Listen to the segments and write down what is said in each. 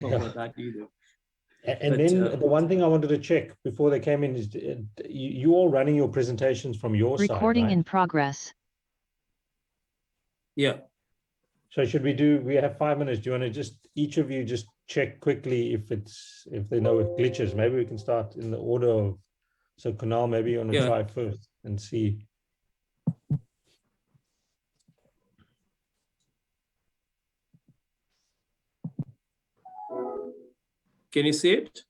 know about that either. And then the one thing I wanted to check before they came in is you all running your presentations from your side, Recording right? in progress. Yeah. So should we have 5 minutes. Do you want to just, each of you just check quickly if they know it glitches? Maybe we can start in the order of, so Kunal, maybe you want to try first and see. Can you see it?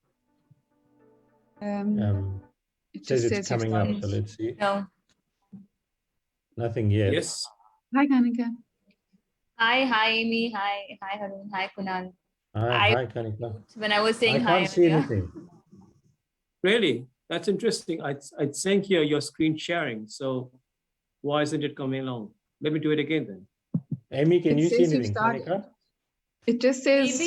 It says it's coming up, so let's see. No. Nothing yet. Yes. Hi, Kanika. Hi, Amy. Hi, Haroon. Hi, Kunal. Hi, Kanika. When I was saying hi, I can't see anything. Really? That's interesting. I'd saying here your screen sharing. So why isn't it coming along? Let me do it again then. Amy, can you see anything, Kanika? It just says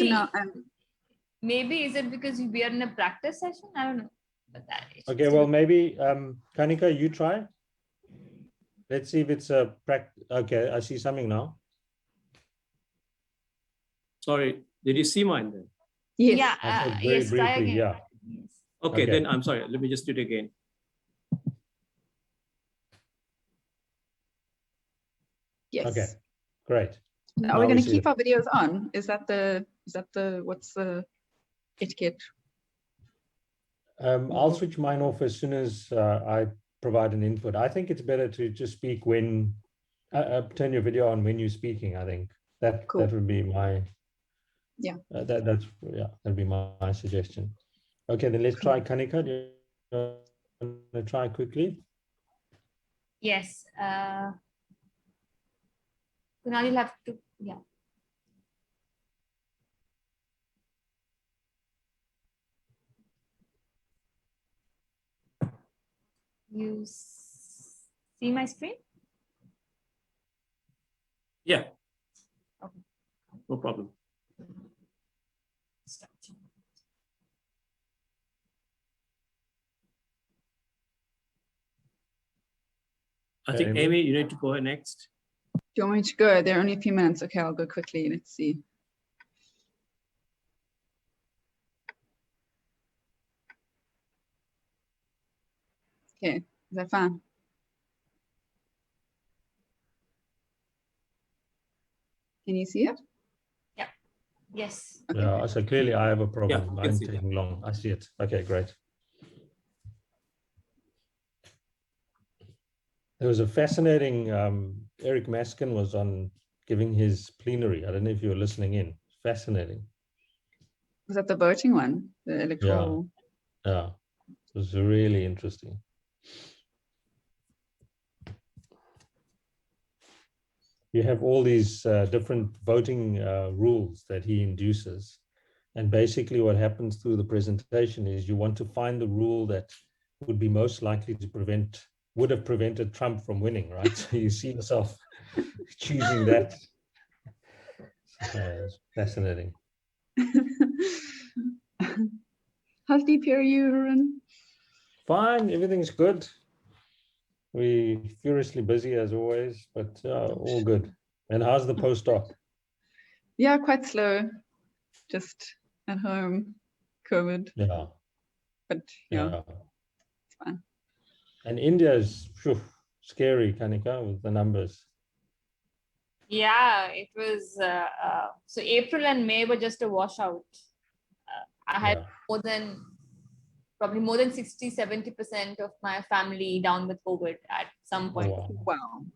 maybe is it because we are in a practice session? I don't know. But okay, well, maybe Kanika, you try. Let's see if it's a practice. Okay, I see something now. Sorry, did you see mine then? Yes. Yeah, very yes, try briefly, again. yeah. Yes. Okay, then I'm sorry. Let me just do it again. Yes. Okay, great. Now we're going to keep our videos on. Is that what's the etiquette? I'll switch mine off as soon as I provide an input. I think it's better to just speak when, turn your video on when you're speaking. I think that would be my, that'd be my suggestion. Okay, then let's try Kanika. Do you want to try quickly? Yes. Kunal, you'll have to, You see my screen? Yeah. Okay. No problem. I think, Amy, you need to go next. Do you want me to go? There are only a few minutes. Okay, I'll go quickly. Let's see. Okay, is that fine? Can you see it? Yeah. Yes. Okay. Yeah, so clearly I have a problem. Yeah, Mine's taking long. I see it. Okay, great. There was a fascinating, Eric Maskin was on giving his plenary. I don't know if you were listening in. Fascinating. Was that the voting one? The electoral? Yeah, it was really interesting. You have all these different voting rules that he induces. And basically what happens through the presentation is you want to find the rule that would be most likely to would have prevented Trump from winning, right? So you see yourself choosing that. It's fascinating. How deep are you, Haroon? Fine, everything's good. We're furiously busy as always, but all good. And how's the postdoc? Yeah, quite slow. Just at home, COVID. Yeah. But yeah, it's fine. And India is scary, Kanika, with the numbers. Yeah, it was, so April and May were just a washout. I had probably more than 60–70% of my family down with COVID at some point. Wow.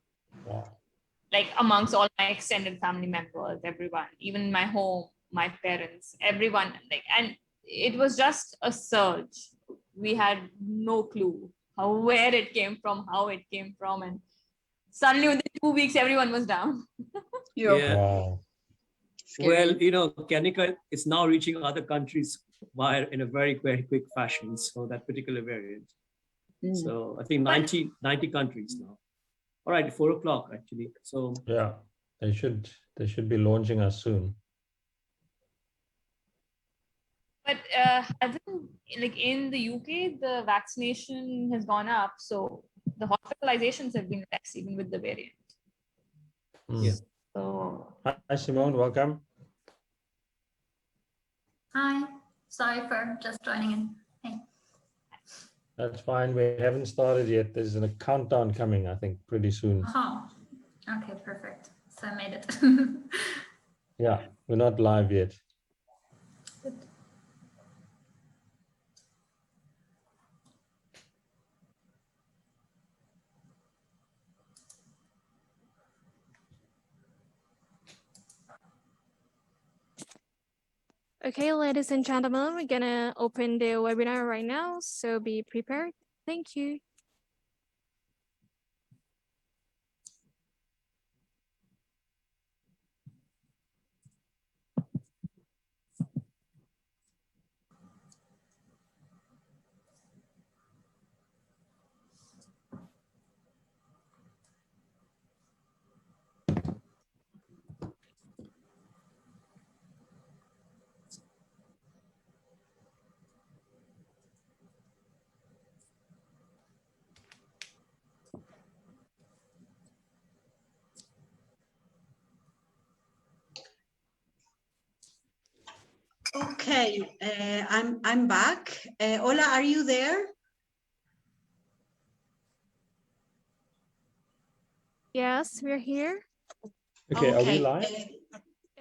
Like amongst all my extended family members, everyone, even my home, my parents, everyone, and it was just a surge. We had no clue where it came from, how it came from, and suddenly within 2 weeks, everyone was down. Yeah. Wow. Well, Kanika is now reaching other countries in a very, very quick fashion. So that particular variant. So I think 90 countries now. All right, 4 o'clock actually. So yeah, they should be launching us soon. But in the UK, the vaccination has gone up, so the hospitalizations have been less, even with the variant. Yeah. So hi, Simone, welcome. Hi, sorry for just joining in. Hey. That's fine. We haven't started yet. There's a countdown coming, I think, pretty soon. Oh, okay, perfect. So I made it. Yeah, we're not live yet. Good. Okay, ladies and gentlemen, we're gonna open the webinar right now, so be prepared. Thank you. Okay, I'm back. Ola, are you there? Yes, we're here. Okay, are we live?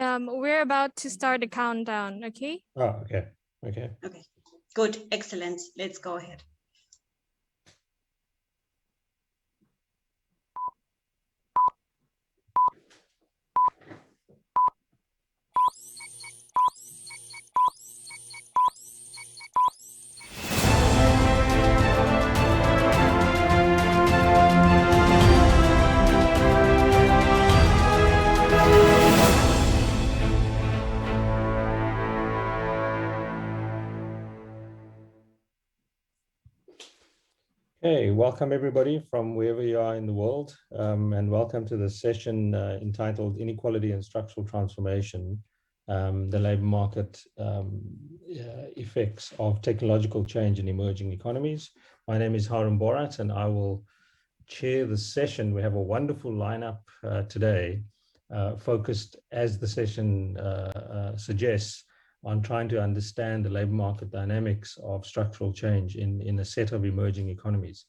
We're about to start the countdown, okay? Oh, okay. Okay. Okay, good, excellent. Let's go ahead. Hey, welcome everybody from wherever you are in the world, and welcome to the session entitled Inequality and Structural Transformation, the labor market effects of technological change in emerging economies. My name is Haroon Bhorat, and I will chair the session. We have a wonderful lineup today, focused, as the session suggests, on trying to understand the labor market dynamics of structural change in a set of emerging economies.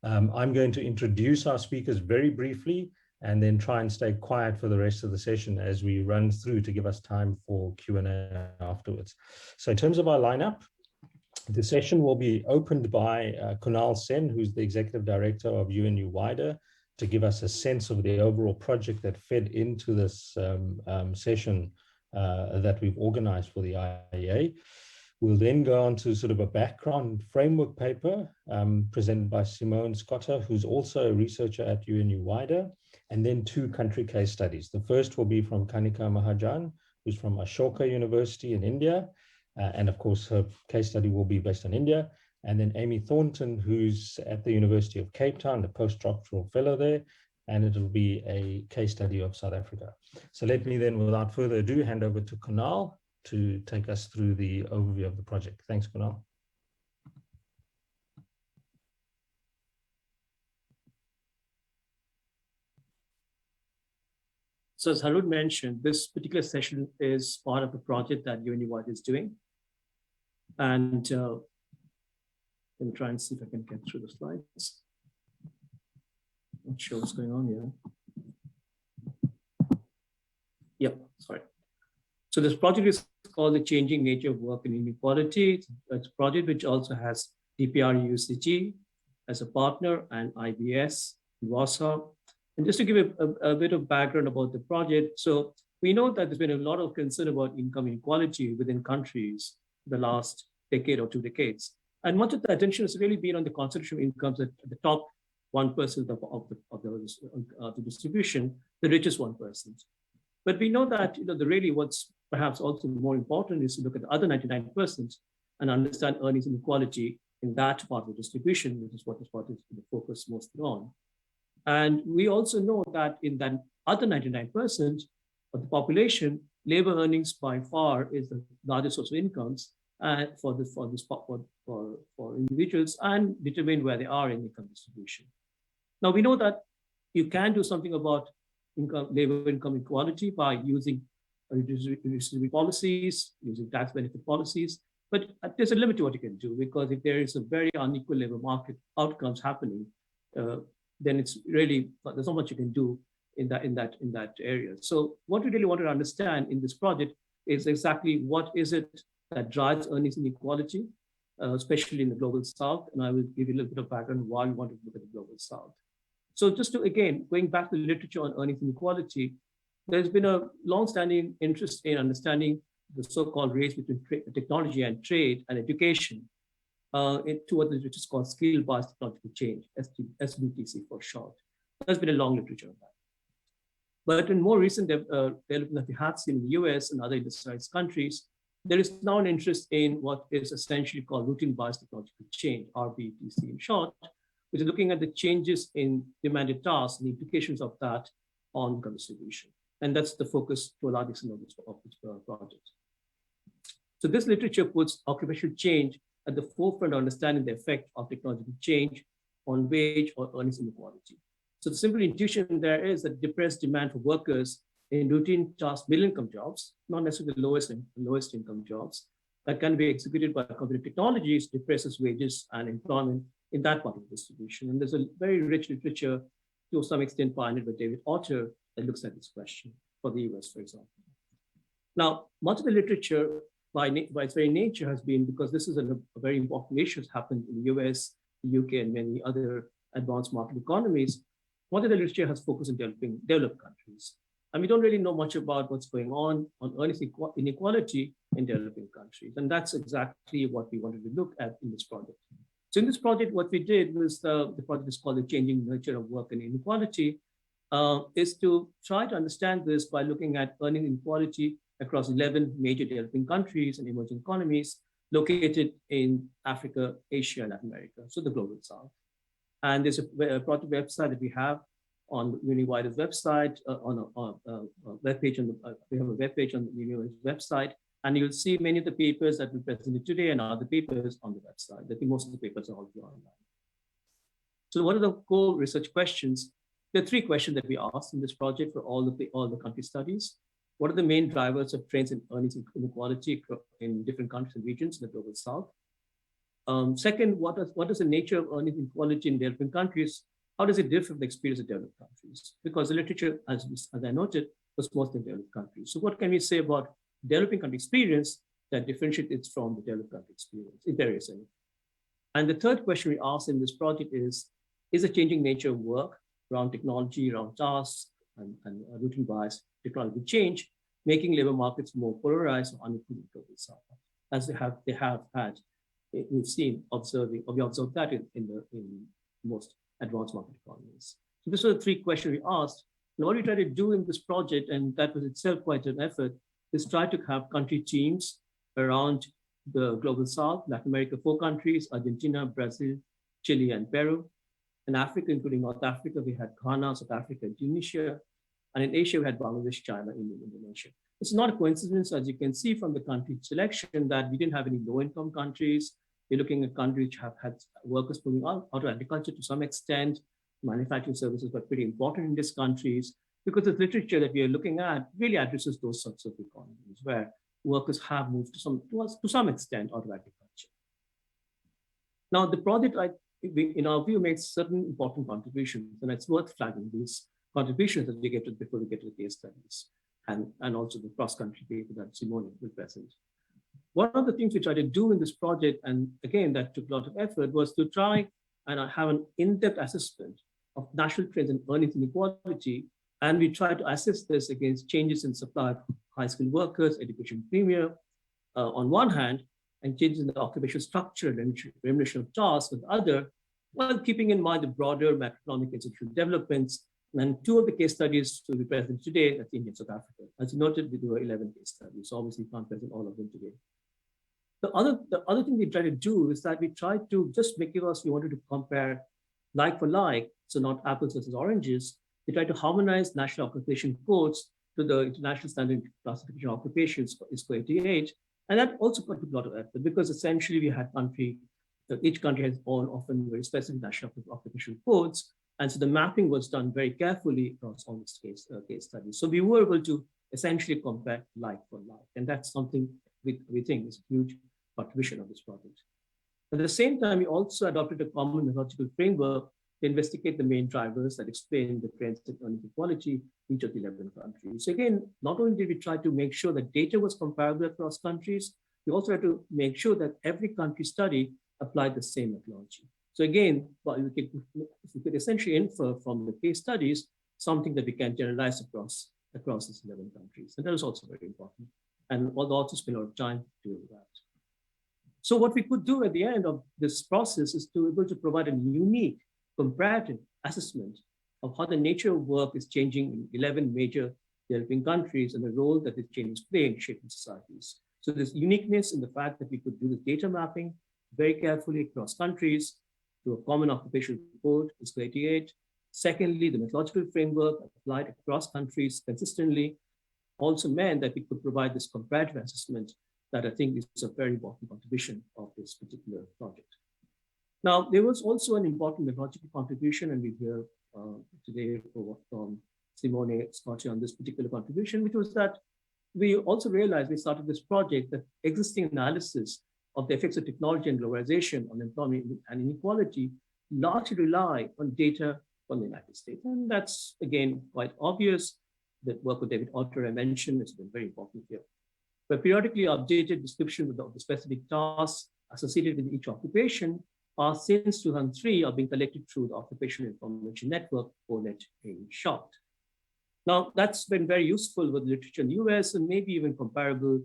I'm going to introduce our speakers very briefly and then try and stay quiet for the rest of the session as we run through to give us time for Q&A afterwards. So in terms of our lineup, the session will be opened by Kunal Sen, who's the Executive Director of UNU-WIDER, to give us a sense of the overall project that fed into this session that we've organized for the IEA. We'll then go on to sort of a background framework paper presented by Simone Schotte, who's also a researcher at UNU-WIDER, and then 2 country case studies. The first will be from Kanika Mahajan, who's from Ashoka University in India, and of course her case study will be based on India, and then Amy Thornton, who's at the University of Cape Town, a postdoctoral fellow there, and it'll be a case study of South Africa. So let me then, without further ado, hand over to Kunal to take us through the overview of the project. Thanks, Kunal. So as Haroon mentioned, this particular session is part of a project that UNU-WIDER is doing. And let me try and see if I can get through the slides. Not sure what's going on here. Yep, sorry. So this project is called The Changing Nature of Work and Inequality. It's a project which also has DRPU as a partner and IBS, Warsaw. And just to give a bit of background about the project, so we know that there's been a lot of concern about income inequality within countries the last decade or 2 decades. And much of the attention has really been on the concentration of incomes at the top 1% of the distribution, the richest 1%. But we know that really what's perhaps also more important is to look at the other 99% and understand earnings inequality in that part of the distribution, which is what is the focus mostly on. And we also know that in that other 99% of the population, labor earnings by far is the largest source of incomes for individuals and determine where they are in income distribution. Now we know that you can do something about labor income equality by using redistributive policies, using tax benefit policies. But there's a limit to what you can do, because if there is a very unequal labor market outcomes happening, then it's really, there's not much you can do in that area. So what we really want to understand in this project is exactly what is it that drives earnings inequality, especially in the global south. And I will give you a little bit of background why we want to look at the global south. So just to, again, going back to the literature on earnings inequality, there's been a long-standing interest in understanding the so-called race between technology and trade and education towards which is called skill-based technological change, SBTC for short. There's been a long literature on that. But in more recent development that we have seen in the US and other industrialized countries, there is now an interest in what is essentially called routine-based technological change, RBTC in short, which is looking at the changes in demanded tasks and the implications of that on income distribution. And that's the focus to a large extent of this project. So this literature puts occupational change at the forefront of understanding the effect of technological change on wage or earnings inequality. So the simple intuition there is that depressed demand for workers in routine task middle income jobs, not necessarily the lowest income jobs, that can be executed by computer technologies depresses wages and employment in that part of the distribution. And there's a very rich literature, to some extent pioneered by David Otter, that looks at this question for the US, for example. Now, much of the literature by its very nature has been, because this is a very important issue that's happened in the US, the UK, and many other advanced market economies, much of the literature has focused on developed countries. And we don't really know much about what's going on earnings inequality in developing countries. And that's exactly what we wanted to look at in this project. So in this project, what we did was, the project is called The Changing Nature of Work and Inequality, is to try to understand this by looking at earning inequality across 11 major developing countries and emerging economies located in Africa, Asia, and Latin America, so the global south. And there's a project website that we have on UNU-WIDER's website, on a webpage. We have a webpage on the UNU-WIDER's website, and you'll see many of the papers that we presented today and other papers on the website. I think most of the papers are already online. So what are the core research questions? There are 3 questions that we asked in this project for all the country studies. What are the main drivers of trends in earnings inequality in different countries and regions in the global south? Second, what is the nature of earnings inequality in developing countries? How does it differ from the experience of developed countries? Because the literature, as I noted, was mostly in developed countries. So what can we say about developing country experience that differentiates from the developed country experience, if there is any? And the third question we asked in this project is the changing nature of work around technology, around tasks, and routine bias technology change, making labor markets more polarized or unequal in global south, as they have had. We observed that in most advanced market economies. So these are the 3 questions we asked. And what we tried to do in this project, and that was itself quite an effort, is try to have country teams around the global south, Latin America, 4 countries, Argentina, Brazil, Chile, and Peru. In Africa, including North Africa, we had Ghana, South Africa, and Tunisia. And in Asia, we had Bangladesh, China, India, and Indonesia. It's not a coincidence, as you can see from the country selection, that we didn't have any low-income countries. We're looking at countries which have had workers moving out of agriculture to some extent. Manufacturing services were pretty important in these countries, because the literature that we are looking at really addresses those sorts of economies where workers have moved to some extent out of agriculture. Now, the project, in our view, makes certain important contributions, and it's worth flagging these contributions as we get to before we get to the case studies, and also the cross-country paper that Simone will present. One of the things we tried to do in this project, and again, that took a lot of effort, was to try and have an in-depth assessment of national trends in earnings inequality. And we tried to assess this against changes in supply of high-skilled workers, education premium on one hand, and changes in the occupational structure and remuneration of tasks on the other, while keeping in mind the broader macroeconomic institutional developments. And 2 of the case studies to be present today, that's India and South Africa. As you noted, we do 11 case studies, so obviously we can't present all of them today. The other thing we try to do is that we try to just make us, we wanted to compare like for like, so not apples versus oranges. We try to harmonize national occupation codes to the International Standard Classification of Occupations, ISCO 88. And that also got a lot of effort, because essentially we had each country has own often very specific national occupation codes. And so the mapping was done very carefully across all these case studies. So we were able to essentially compare like for like. And that's something we think is a huge contribution of this project. At the same time, we also adopted a common methodological framework to investigate the main drivers that explain the trends in earning equality in each of the 11 countries. So again, not only did we try to make sure that data was comparable across countries, we also had to make sure that every country study applied the same methodology. So again, we could essentially infer from the case studies something that we can generalize across these 11 countries. And that is also very important. And we'll also spend a lot of time doing that. So what we could do at the end of this process is to be able to provide a unique comparative assessment of how the nature of work is changing in 11 major developing countries and the role that this change is playing in shaping societies. So there's uniqueness in the fact that we could do the data mapping very carefully across countries to a common occupational code, ISCO 88. Secondly, the methodological framework applied across countries consistently also meant that we could provide this comparative assessment that I think is a very important contribution of this particular project. Now, there was also an important methodological contribution, and we hear today from Simone, Schotte on this particular contribution, which was that we also realized we started this project that existing analysis of the effects of technology and globalization on employment and inequality largely rely on data from the United States. And that's, again, quite obvious. The work of David Otter I mentioned has been very important here. But periodically updated description of the specific tasks associated with each occupation are since 2003 are being collected through the Occupational Information Network, ONET in short. Now, that's been very useful with literature in the US and maybe even comparable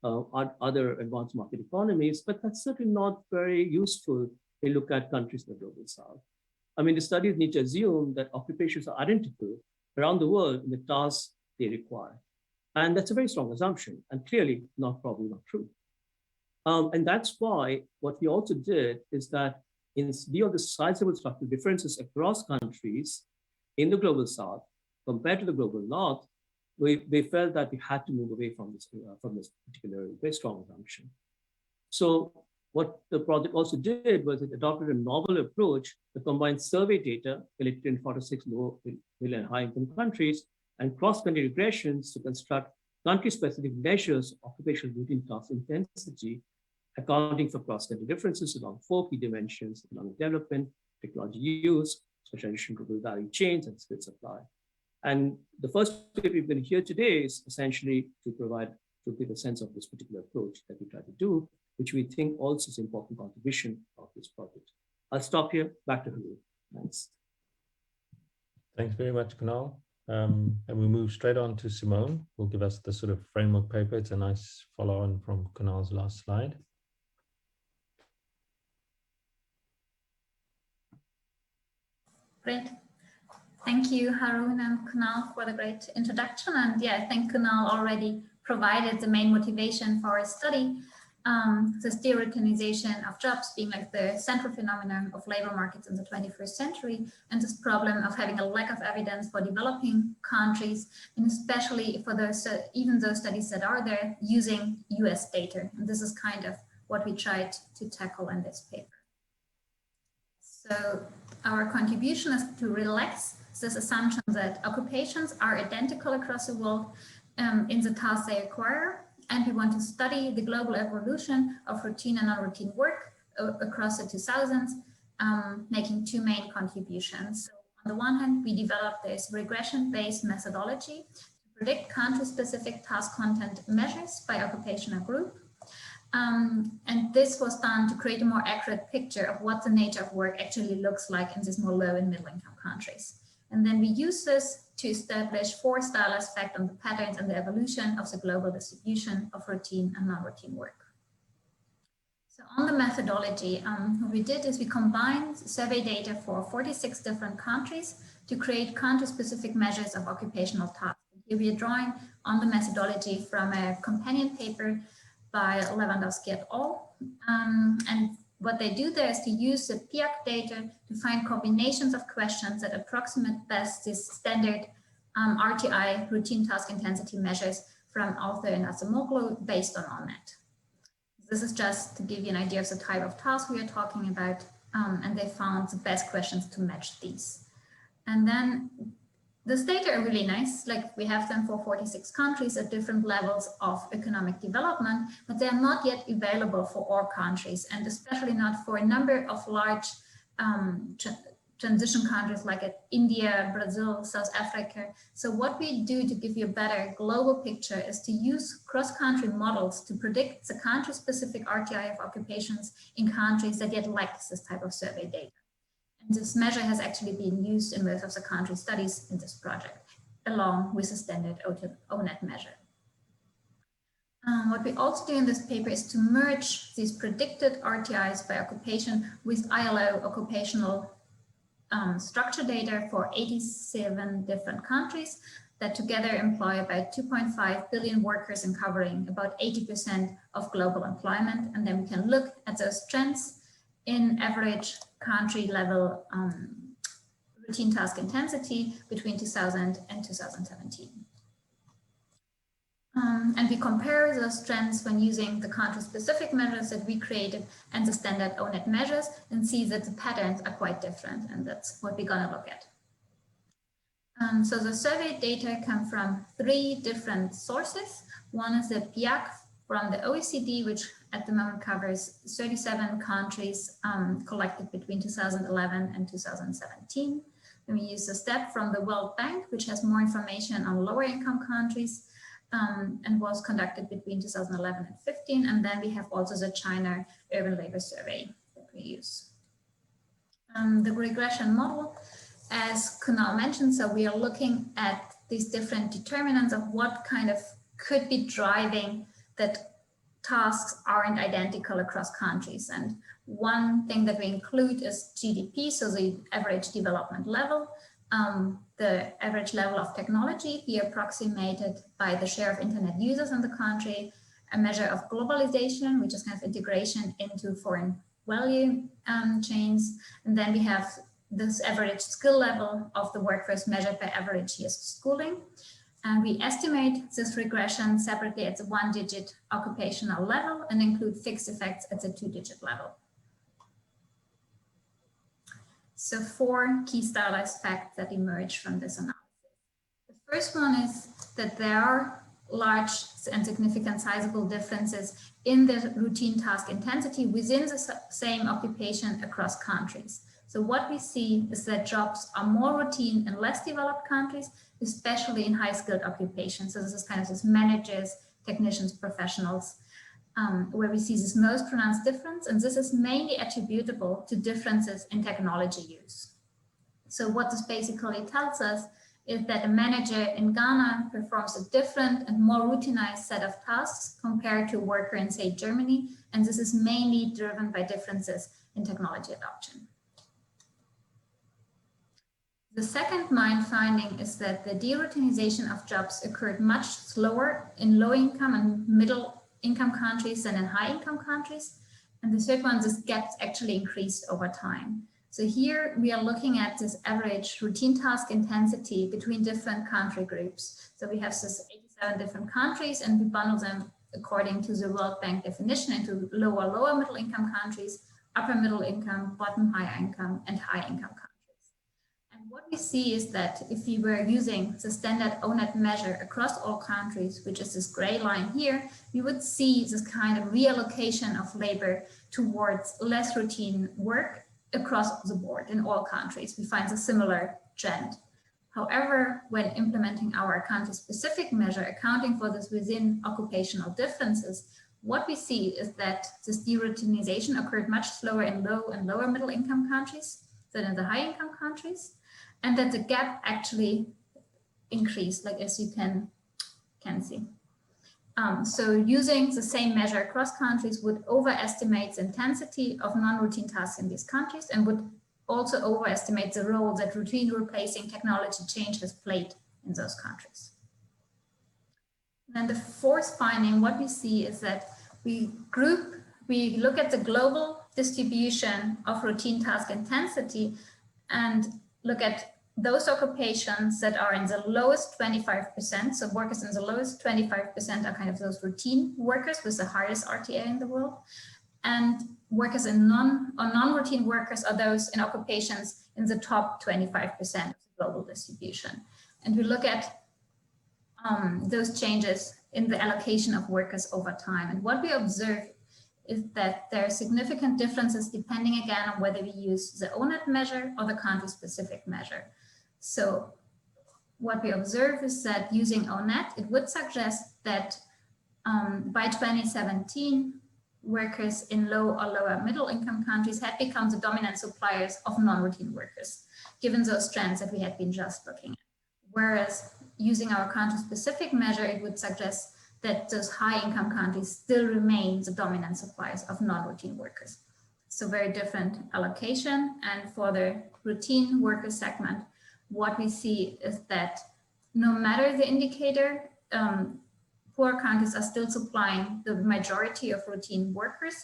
other advanced market economies, but that's certainly not very useful when you look at countries in the global south. I mean, the studies need to assume that occupations are identical around the world in the tasks they require. And that's a very strong assumption and clearly probably not true. And that's why what we also did is that in view of the sizable structural differences across countries in the global south compared to the global north, we felt that we had to move away from this particular very strong assumption. So what the project also did was it adopted a novel approach that combines survey data collected in 46 low, middle, and high-income countries and cross-country regressions to construct country-specific measures of occupational routine task intensity, accounting for cross-country differences along 4 key dimensions: economic development, technology use, specialization, global value chains, and skill supply. And the first paper we're going to hear today is essentially to give a sense of this particular approach that we try to do, which we think also is an important contribution of this project. I'll stop here. Back to Haroon. Thanks. Thanks very much, Kunal. And we move straight on to Simone, who will give us the sort of framework paper. It's a nice follow-on from Kunal's last slide. Great. Thank you, Haroon and Kunal, for the great introduction. And yeah, I think Kunal already provided the main motivation for our study. This de-routinization of jobs being like the central phenomenon of labor markets in the 21st century, and this problem of having a lack of evidence for developing countries, and especially for those, even those studies that are there using US data. And this is kind of what we tried to tackle in this paper. So our contribution is to relax this assumption that occupations are identical across the world in the tasks they acquire. And we want to study the global evolution of routine and non-routine work across the 2000s, making 2 main contributions. So on the one hand, we developed this regression-based methodology to predict country-specific task content measures by occupational group. And this was done to create a more accurate picture of what the nature of work actually looks like in these more low and middle income countries. And then we use this to establish 4 stylized facts on the patterns and the evolution of the global distribution of routine and non-routine work. So on the methodology, what we did is we combined survey data for 46 different countries to create country-specific measures of occupational tasks. Here we are drawing on the methodology from a companion paper by Lewandowski et al. And what they do there is to use the PIAC data to find combinations of questions that approximate best this standard RTI, routine task intensity measures from Arthur and Acemoglu based on ONET. This is just to give you an idea of the type of task we are talking about, and they found the best questions to match these. And then This data are really nice, like we have them for 46 countries at different levels of economic development, but they are not yet available for all countries, and especially not for a number of large transition countries like India, Brazil, South Africa. So what we do to give you a better global picture is to use cross-country models to predict the country-specific RTI of occupations in countries that yet lack this type of survey data. This measure has actually been used in most of the country studies in this project, along with the standard ONET measure. What we also do in this paper is to merge these predicted RTIs by occupation with ILO occupational structure data for 87 different countries that together employ about 2.5 billion workers and covering about 80% of global employment. And then we can look at those trends in average country level routine task intensity between 2000 and 2017. And we compare those trends when using the country-specific measures that we created and the standard ONET measures, and see that the patterns are quite different, and that's what we're gonna look at. So the survey data come from 3 different sources. One is the PIAC from the OECD, which at the moment covers 37 countries collected between 2011 and 2017. Then we use the STEP from the World Bank, which has more information on lower income countries and was conducted between 2011 and 15. And then we have also the China Urban Labor Survey that we use. The regression model, as Kunal mentioned, so we are looking at these different determinants of what kind of could be driving that tasks aren't identical across countries. And one thing that we include is GDP, so the average development level, the average level of technology, here approximated by the share of internet users in the country, a measure of globalization, which is kind of integration into foreign value chains. And then we have this average skill level of the workforce measured by average years of schooling. And we estimate this regression separately at the 1-digit occupational level and include fixed effects at the 2-digit level. So 4 key stylized facts that emerge from this analysis. The first one is that there are large and significant sizable differences in the routine task intensity within the same occupation across countries. So what we see is that jobs are more routine in less developed countries, especially in high-skilled occupations. So this is kind of this managers, technicians, professionals, where we see this most pronounced difference. And this is mainly attributable to differences in technology use. So what this basically tells us is that a manager in Ghana performs a different and more routinized set of tasks compared to a worker in, say, Germany. And this is mainly driven by differences in technology adoption. The second mind finding is that the de-routinization of jobs occurred much slower in low-income and middle-income countries than in high-income countries. And the third one, this gap actually increased over time. So here we are looking at this average routine task intensity between different country groups. So we have this 87 different countries, and we bundle them according to the World Bank definition into lower middle-income countries, upper middle-income, bottom higher income, and high-income countries. What we see is that if we were using the standard ONET measure across all countries, which is this gray line here, we would see this kind of reallocation of labor towards less routine work across the board in all countries. We find a similar trend. However, when implementing our country-specific measure, accounting for this within occupational differences, what we see is that this de-routinization occurred much slower in low and lower middle income countries than in the high income countries. And that the gap actually increased, like as you can see. So using the same measure across countries would overestimate the intensity of non-routine tasks in these countries and would also overestimate the role that routine replacing technology change has played in those countries. And the fourth finding, what we see is that we look at the global distribution of routine task intensity and look at those occupations that are in the lowest 25%. So workers in the lowest 25% are kind of those routine workers with the highest RTA in the world. And workers in non-routine workers are those in occupations in the top 25% of the global distribution. And we look at those changes in the allocation of workers over time. And what we observe is that there are significant differences depending again on whether we use the ONET measure or the country-specific measure. So what we observe is that using ONET, it would suggest that by 2017, workers in low or lower middle income countries had become the dominant suppliers of non-routine workers, given those trends that we had been just looking at. Whereas using our country-specific measure, it would suggest that those high-income countries still remain the dominant suppliers of non-routine workers. So very different allocation. And for the routine worker segment, what we see is that no matter the indicator, poor countries are still supplying the majority of routine workers.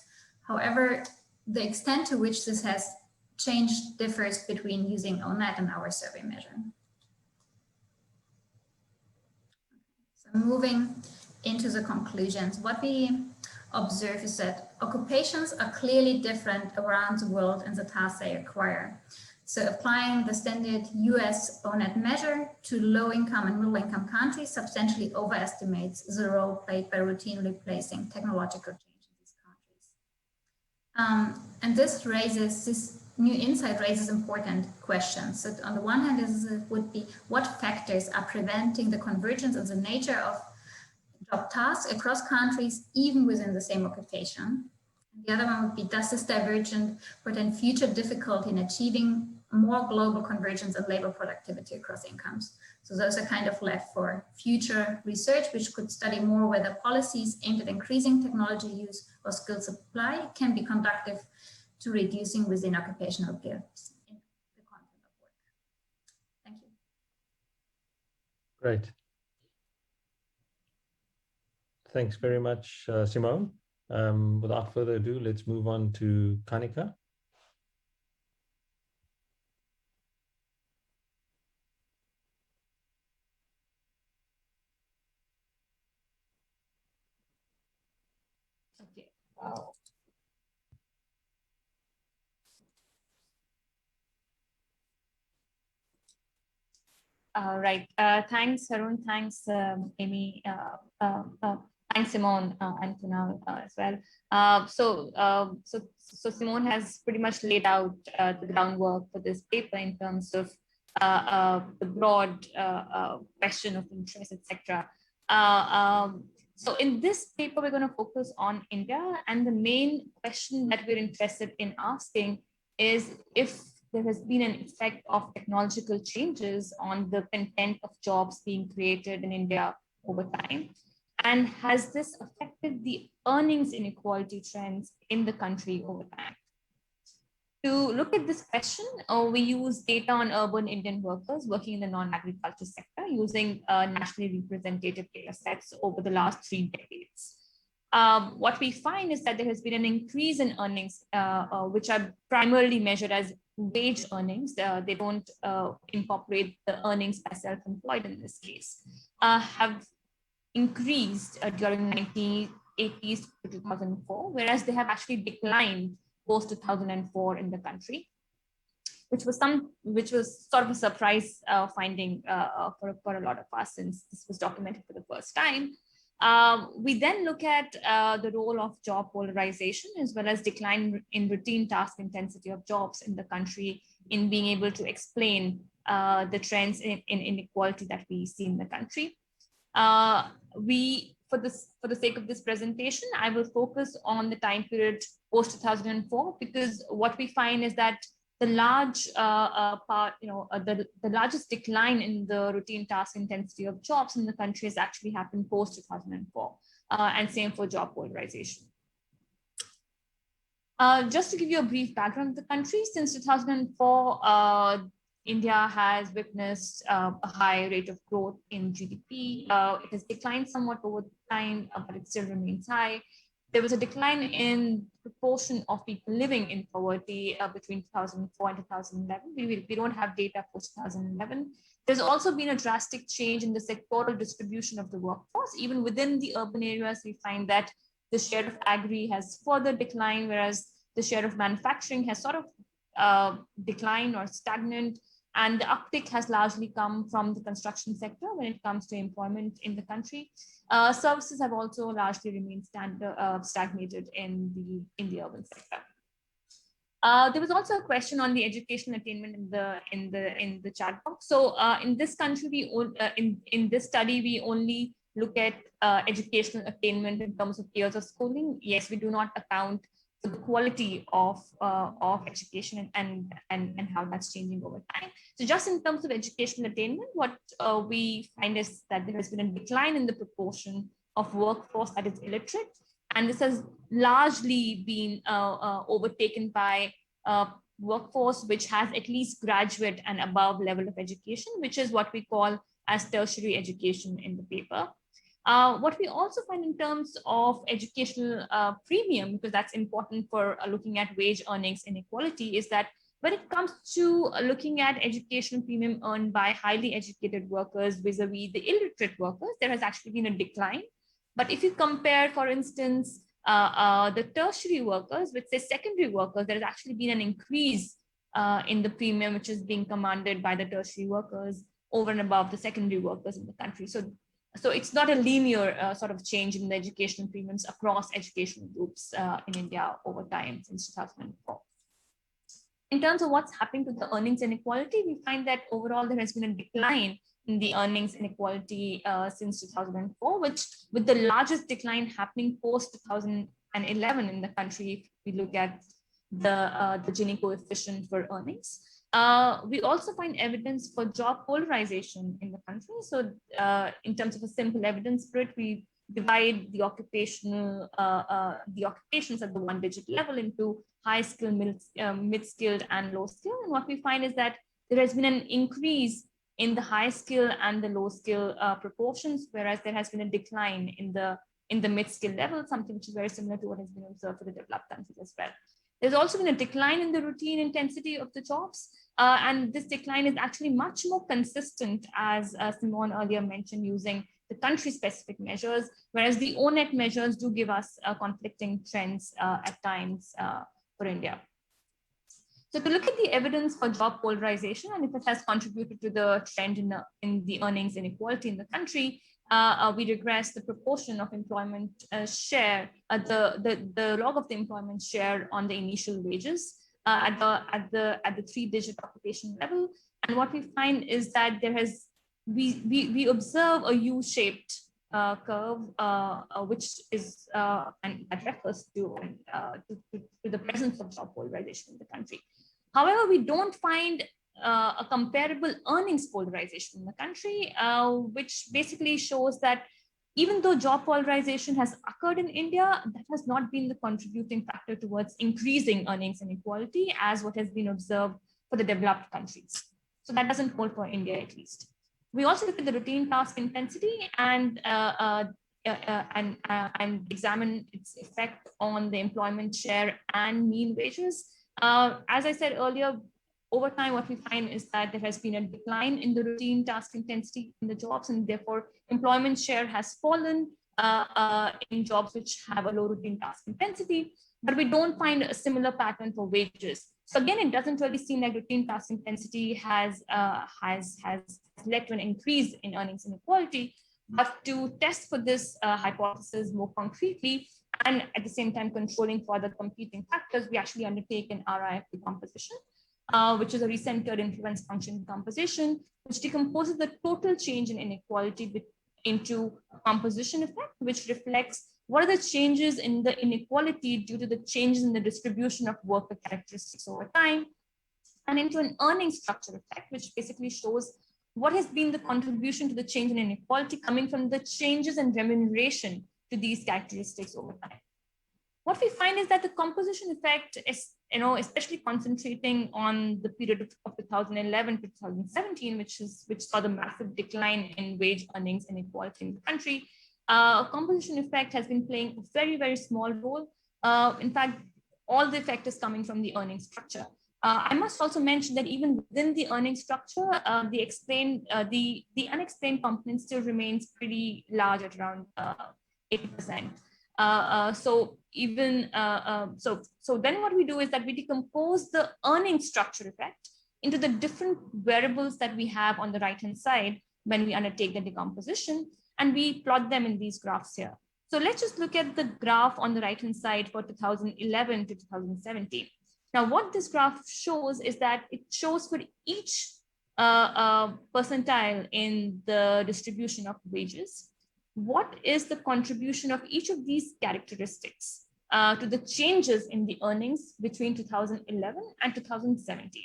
However, the extent to which this has changed differs between using ONET and our survey measure. So moving into the conclusions, what we observe is that occupations are clearly different around the world in the tasks they acquire. So applying the standard US ONET measure to low-income and middle-income countries substantially overestimates the role played by routine replacing technological change in these countries. And this new insight raises important questions. So on the one hand, this would be what factors are preventing the convergence of the nature of job tasks across countries, even within the same occupation? The other one would be, does this divergence portend future difficulty in achieving more global convergence of labor productivity across incomes? So those are kind of left for future research, which could study more whether policies aimed at increasing technology use or skill supply can be conducive to reducing within occupational gaps in the content of work. Thank you. Great. Thanks very much, Simone. Without further ado, let's move on to Kanika. Okay. Right. Thanks, Haroon. Thanks, Amy. Thanks, Simone and Kunal as well. So Simone has pretty much laid out the groundwork for this paper in terms of the broad question of interest, etc. So in this paper, we're going to focus on India, and the main question that we're interested in asking is if there has been an effect of technological changes on the content of jobs being created in India over time. And has this affected the earnings inequality trends in the country over time? To look at this question, we use data on urban Indian workers working in the non-agriculture sector using nationally representative data sets over the last 3 decades. What we find is that there has been an increase in earnings, which are primarily measured as wage earnings. They don't incorporate the earnings by self-employed in this case, have increased during 1980s to 2004, whereas they have actually declined post 2004 in the country, which was sort of a surprise finding for a lot of us, since this was documented for the first time. We then look at the role of job polarization as well as decline in routine task intensity of jobs in the country in being able to explain the trends in inequality that we see in the country. For the sake of this presentation, I will focus on the time period post 2004, because what we find is that the large the largest decline in the routine task intensity of jobs in the country has actually happened post 2004, and same for job polarization. Just to give you a brief background of the country, since 2004, India has witnessed a high rate of growth in GDP. It has declined somewhat over time, but it still remains high. There was a decline in proportion of people living in poverty between 2004 and 2011. We don't have data for 2011. There's also been a drastic change in the sectoral distribution of the workforce. Even within the urban areas, we find that the share of agri has further declined, whereas the share of manufacturing has sort of declined or stagnant. And the uptick has largely come from the construction sector when it comes to employment in the country. Services have also largely remained stagnated in the urban sector. There was also a question on the educational attainment in the chat box. So in this country, in this study, we only look at educational attainment in terms of years of schooling. Yes, we do not account for the quality of education and how that's changing over time. So just in terms of educational attainment, what we find is that there has been a decline in the proportion of workforce that is illiterate. And this has largely been overtaken by workforce which has at least graduate and above level of education, which is what we call as tertiary education in the paper. What we also find in terms of educational premium, because that's important for looking at wage earnings inequality, is that when it comes to looking at educational premium earned by highly educated workers vis-a-vis the illiterate workers, there has actually been a decline. But if you compare, for instance, the tertiary workers with, say, secondary workers, there has actually been an increase in the premium which is being commanded by the tertiary workers over and above the secondary workers in the country. So it's not a linear sort of change in the educational premiums across educational groups in India over time since 2004. In terms of what's happening to the earnings inequality, we find that overall there has been a decline in the earnings inequality since 2004, which with the largest decline happening post 2011 in the country, if we look at the Gini coefficient for earnings. We also find evidence for job polarization in the country. So in terms of a simple evidence spread, we divide the occupations at the one-digit level into high-skilled, mid-skilled, and low-skilled. And what we find is that there has been an increase in the high-skill and the low-skill proportions, whereas there has been a decline in the mid-skill level, something which is very similar to what has been observed for the developed countries as well. There's also been a decline in the routine intensity of the jobs. And this decline is actually much more consistent, as Simone earlier mentioned, using the country-specific measures, whereas the ONET measures do give us conflicting trends at times for India. So to look at the evidence for job polarization and if it has contributed to the trend in the earnings inequality in the country, we regress the proportion of employment share, the log of the employment share on the initial wages at the three-digit occupation level. And what we find is that we observe a U-shaped curve, which is and that refers to the presence of job polarization in the country. However, we don't find a comparable earnings polarization in the country, which basically shows that even though job polarization has occurred in India, that has not been the contributing factor towards increasing earnings inequality as what has been observed for the developed countries. So that doesn't hold for India at least. We also look at the routine task intensity and examine its effect on the employment share and mean wages. As I said earlier, over time, what we find is that there has been a decline in the routine task intensity in the jobs, and therefore employment share has fallen in jobs which have a low routine task intensity, but we don't find a similar pattern for wages. So again, it doesn't really seem like routine task intensity has led to an increase in earnings inequality. But to test for this hypothesis more concretely, and at the same time controlling for the competing factors, we actually undertake an RIF decomposition, which is a recentered influence function decomposition, which decomposes the total change in inequality into a composition effect, which reflects what are the changes in the inequality due to the changes in the distribution of worker characteristics over time, and into an earnings structure effect, which basically shows what has been the contribution to the change in inequality coming from the changes in remuneration to these characteristics over time. What we find is that the composition effect is, especially concentrating on the period of 2011 to 2017, which saw the massive decline in wage earnings inequality in the country. Composition effect has been playing a very, very small role. In fact, all the effect is coming from the earnings structure. I must also mention that even within the earnings structure, the unexplained component still remains pretty large at around 80%. So then what we do is that we decompose the earnings structure effect into the different variables that we have on the right-hand side when we undertake the decomposition, and we plot them in these graphs here. So let's just look at the graph on the right-hand side for 2011 to 2017. Now, what this graph shows is that it shows for each percentile in the distribution of wages, what is the contribution of each of these characteristics to the changes in the earnings between 2011 and 2017.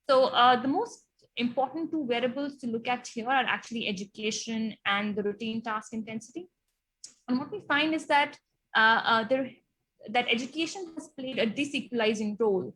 So the most important two variables to look at here are actually education and the routine task intensity. And what we find is that that education has played a disequalizing role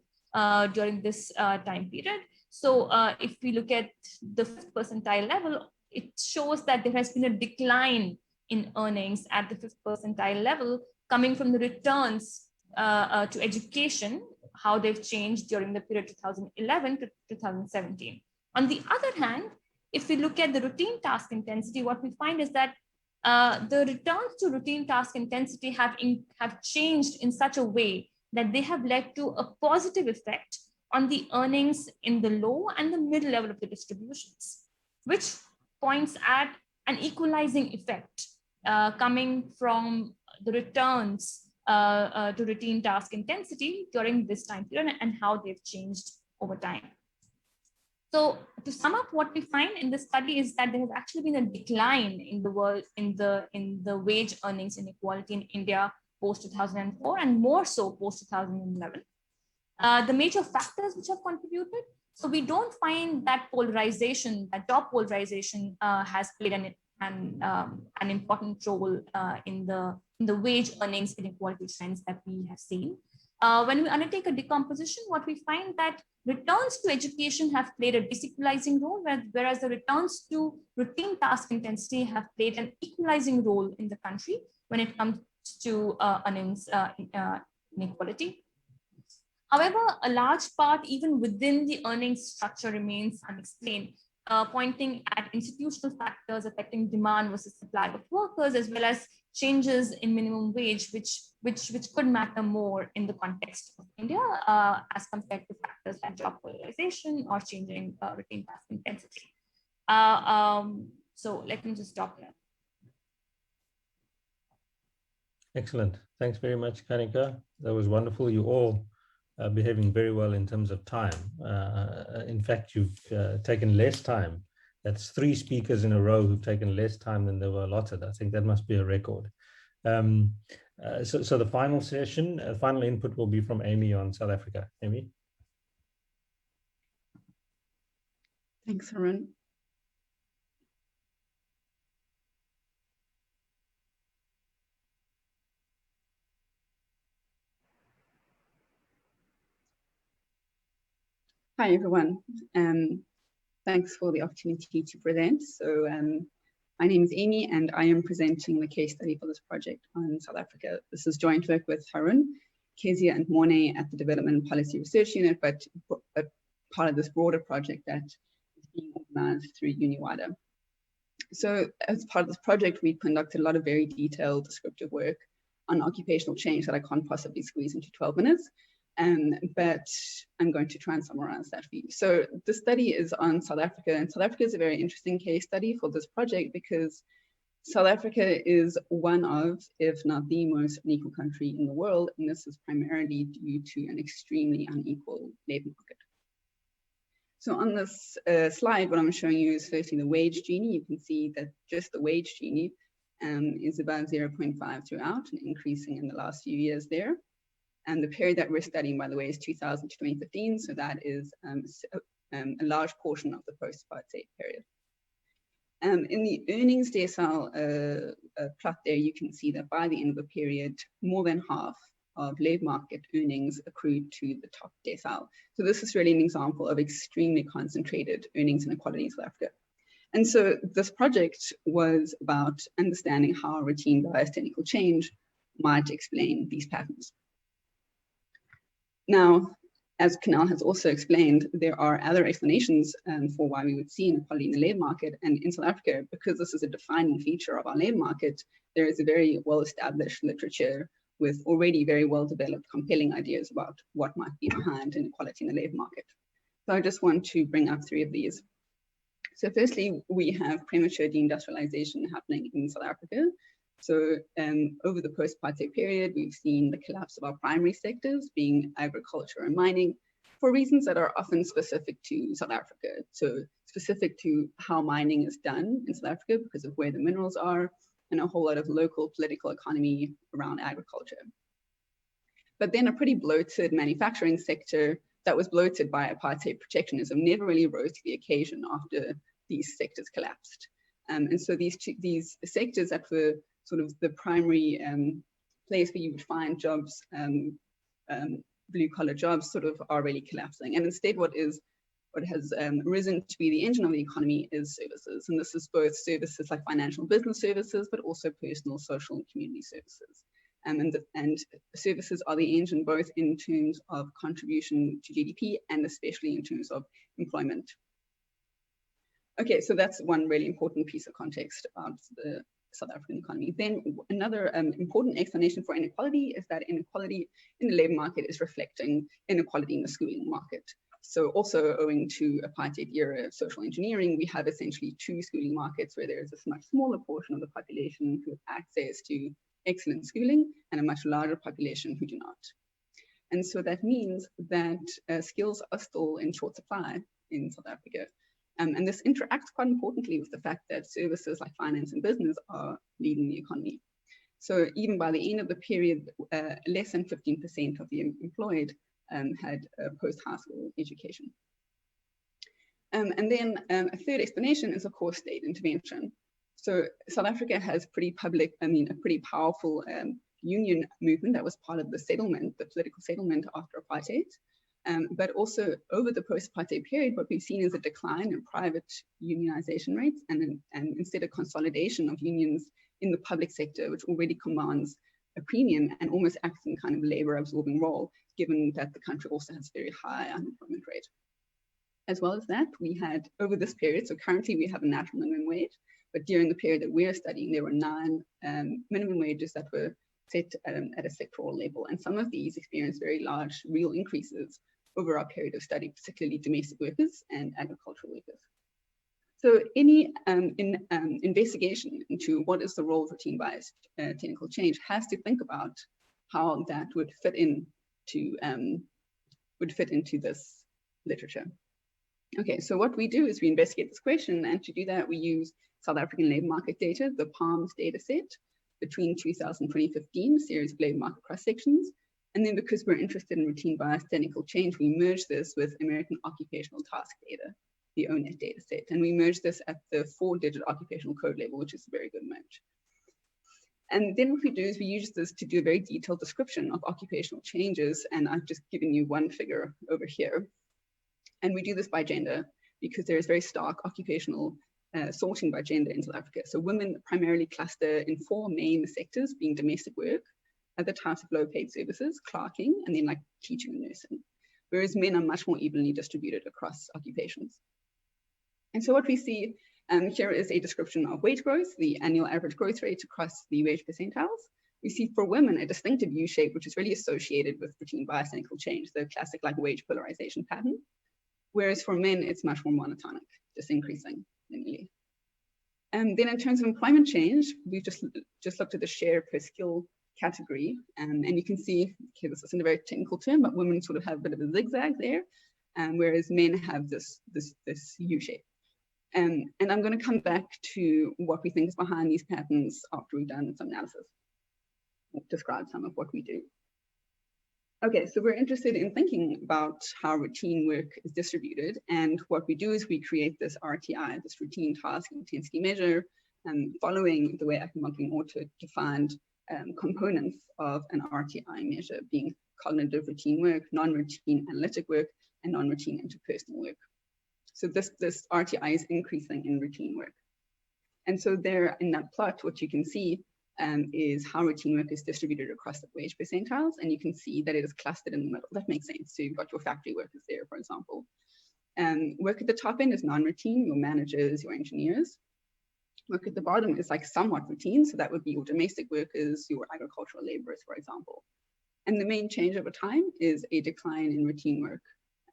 during this time period. So if we look at the 5th percentile level, it shows that there has been a decline in earnings at the 5th percentile level coming from the returns to education, how they've changed during the period 2011 to 2017. On the other hand, if we look at the routine task intensity, what we find is that the returns to routine task intensity have changed in such a way that they have led to a positive effect on the earnings in the low and the mid level of the distributions, which points at an equalizing effect coming from the returns to routine task intensity during this time period and how they've changed over time. So to sum up, what we find in this study is that there has actually been a decline in the world in the wage earnings inequality in India post 2004 and more so post 2011. The major factors which have contributed. So we don't find that polarization, that job polarization has played an important role in the wage earnings inequality trends that we have seen. When we undertake a decomposition, what we find that returns to education have played a disequalizing role, whereas the returns to routine task intensity have played an equalizing role in the country when it comes to earnings inequality. However, a large part, even within the earnings structure, remains unexplained, pointing at institutional factors affecting demand versus supply of workers, as well as changes in minimum wage, which could matter more in the context of India as compared to factors like job polarization or changing routine task intensity. So let me just stop here. Excellent. Thanks very much, Kanika. That was wonderful. You all are behaving very well in terms of time. In fact, you've taken less time. That's 3 speakers in a row who've taken less time than they were allotted. I think that must be a record. So the final session, final input will be from Amy on South Africa. Amy? Thanks, Haroon. Hi, everyone. Thanks for the opportunity to present. So my name is Amy, and I am presenting the case study for this project on South Africa. This is joint work with Haroon, Kezia, and Morne at the Development and Policy Research Unit, but part of this broader project that is being organized through UNU-WIDER. So as part of this project, we conducted a lot of very detailed descriptive work on occupational change that I can't possibly squeeze into 12 minutes. But I'm going to try and summarize that for you. So the study is on South Africa, and South Africa is a very interesting case study for this project because South Africa is one of, if not the most unequal country in the world, and this is primarily due to an extremely unequal labor market. So on this slide, what I'm showing you is firstly the wage Gini. You can see that just the wage Gini is about 0.5 throughout and increasing in the last few years there. And the period that we're studying, by the way, is 2000 to 2015. So that is a large portion of the post-apartheid period. In the earnings decile plot there, you can see that by the end of the period, more than half of labor market earnings accrued to the top decile. So this is really an example of extremely concentrated earnings inequality in South Africa. And so this project was about understanding how routine biased technical change might explain these patterns. Now, as Kunal has also explained, there are other explanations for why we would see inequality in the labor market. And in South Africa, because this is a defining feature of our labor market, there is a very well-established literature with already very well-developed, compelling ideas about what might be behind inequality in the labor market. So I just want to bring up 3 of these. So firstly, we have premature deindustrialization happening in South Africa. So over the post-apartheid period, we've seen the collapse of our primary sectors, being agriculture and mining, for reasons that are often specific to South Africa. So specific to how mining is done in South Africa because of where the minerals are, and a whole lot of local political economy around agriculture. But then a pretty bloated manufacturing sector that was bloated by apartheid protectionism never really rose to the occasion after these sectors collapsed. And so these sectors that were sort of the primary place where you would find jobs, blue-collar jobs, sort of are really collapsing. And instead what has risen to be the engine of the economy is services. And this is both services like financial business services, but also personal, social, and community services. And services are the engine both in terms of contribution to GDP and especially in terms of employment. Okay, so that's one really important piece of context about the South African economy. Then another important explanation for inequality is that inequality in the labor market is reflecting inequality in the schooling market. So also owing to apartheid era social engineering, we have essentially 2 schooling markets where there is a much smaller portion of the population who have access to excellent schooling and a much larger population who do not. And so that means that skills are still in short supply in South Africa. And this interacts quite importantly with the fact that services like finance and business are leading the economy. So even by the end of the period, less than 15% of the employed had a post-high school education. And then a third explanation is, of course, state intervention. So South Africa has a pretty powerful union movement that was part of the settlement, the political settlement after apartheid. But also over the post-apartheid period, what we've seen is a decline in private unionization rates and instead a consolidation of unions in the public sector, which already commands a premium and almost acts in kind of labor absorbing role, given that the country also has very high unemployment rate. As well as that, we had over this period, so currently we have a national minimum wage, but during the period that we're studying, there were 9 minimum wages that were set at a sectoral level. And some of these experienced very large real increases over our period of study, particularly domestic workers and agricultural workers. So any investigation into what is the role of routine biased technical change has to think about how that would fit into this literature. Okay, so what we do is we investigate this question, and to do that we use South African labor market data, the PALMS data set, between 2000 and 2015, series of labor market cross sections. And then because we're interested in routine bias technical change, we merge this with American occupational task data, the ONET data set. And we merge this at the 4-digit occupational code level, which is a very good merge. And then what we do is we use this to do a very detailed description of occupational changes. And I've just given you one figure over here. And we do this by gender because there is very stark occupational sorting by gender in South Africa. So women primarily cluster in 4 main sectors, being domestic work, other types of low-paid services, clerking, and then like teaching and nursing, whereas men are much more evenly distributed across occupations. And so what we see here is a description of wage growth, the annual average growth rate across the wage percentiles. We see for women a distinctive U shape, which is really associated with routine bias technical change, the classic like wage polarization pattern. Whereas for men, it's much more monotonic, just increasing linearly. And then in terms of employment change, we've just looked at the share per skill category, and you can see, okay, this isn't a very technical term, but women sort of have a bit of a zigzag there, whereas men have this U shape. And I'm going to come back to what we think is behind these patterns after we've done some analysis, describe some of what we do. Okay, so we're interested in thinking about how routine work is distributed, and what we do is we create this RTI, this routine task intensity measure, following the way economic author defined components of an RTI measure, being cognitive routine work, non-routine analytic work, and non-routine interpersonal work. So this RTI is increasing in routine work. And so there in that plot, what you can see is how routine work is distributed across the wage percentiles, and you can see that it is clustered in the middle. That makes sense. So you've got your factory workers there, for example. Work at the top end is non-routine, your managers, your engineers. Work at the bottom is like somewhat routine, so that would be your domestic workers, your agricultural laborers, for example. And the main change over time is a decline in routine work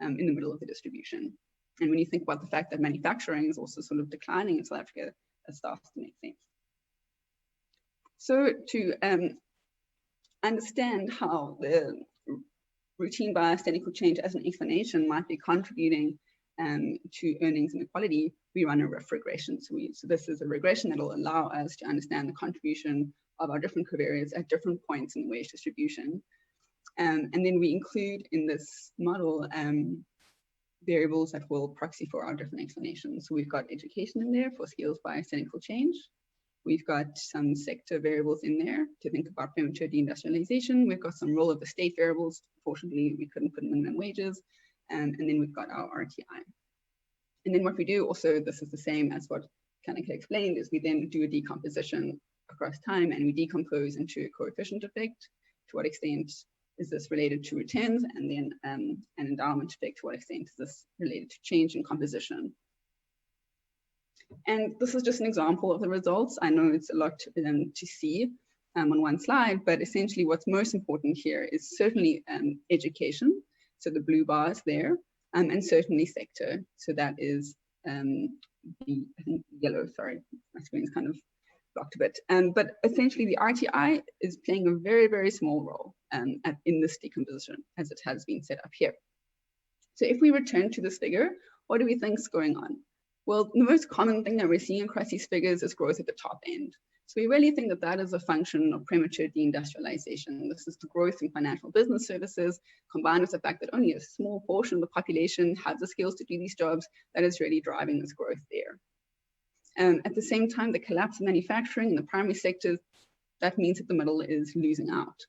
in the middle of the distribution. And when you think about the fact that manufacturing is also sort of declining in South Africa, that starts to make sense. So to understand how the routine biased and equal change as an explanation might be contributing to earnings inequality, we run a RIF regression. So this is a regression that will allow us to understand the contribution of our different covariates at different points in the wage distribution. And then we include in this model variables that will proxy for our different explanations. So we've got education in there for skills bias and equal change. We've got some sector variables in there to think about premature deindustrialization. We've got some role of the state variables. Fortunately, we couldn't put minimum wages. And then we've got our RTI. And then what we do also, this is the same as what Kanika explained, is we then do a decomposition across time and we decompose into a coefficient effect. To what extent is this related to returns? And then an endowment effect, to what extent is this related to change in composition? And this is just an example of the results. I know it's a lot to see on one slide, but essentially what's most important here is certainly education. So the blue bars there, and certainly sector. So that is the, I think, yellow, sorry, my screen's kind of blocked a bit. But essentially the RTI is playing a very, very small role in this decomposition as it has been set up here. So if we return to this figure, what do we think is going on? Well, the most common thing that we're seeing across these figures is growth at the top end. So we really think that that is a function of premature deindustrialization. This is the growth in financial business services, combined with the fact that only a small portion of the population has the skills to do these jobs, that is really driving this growth there. At the same time, the collapse of manufacturing in the primary sectors, that means that the middle is losing out.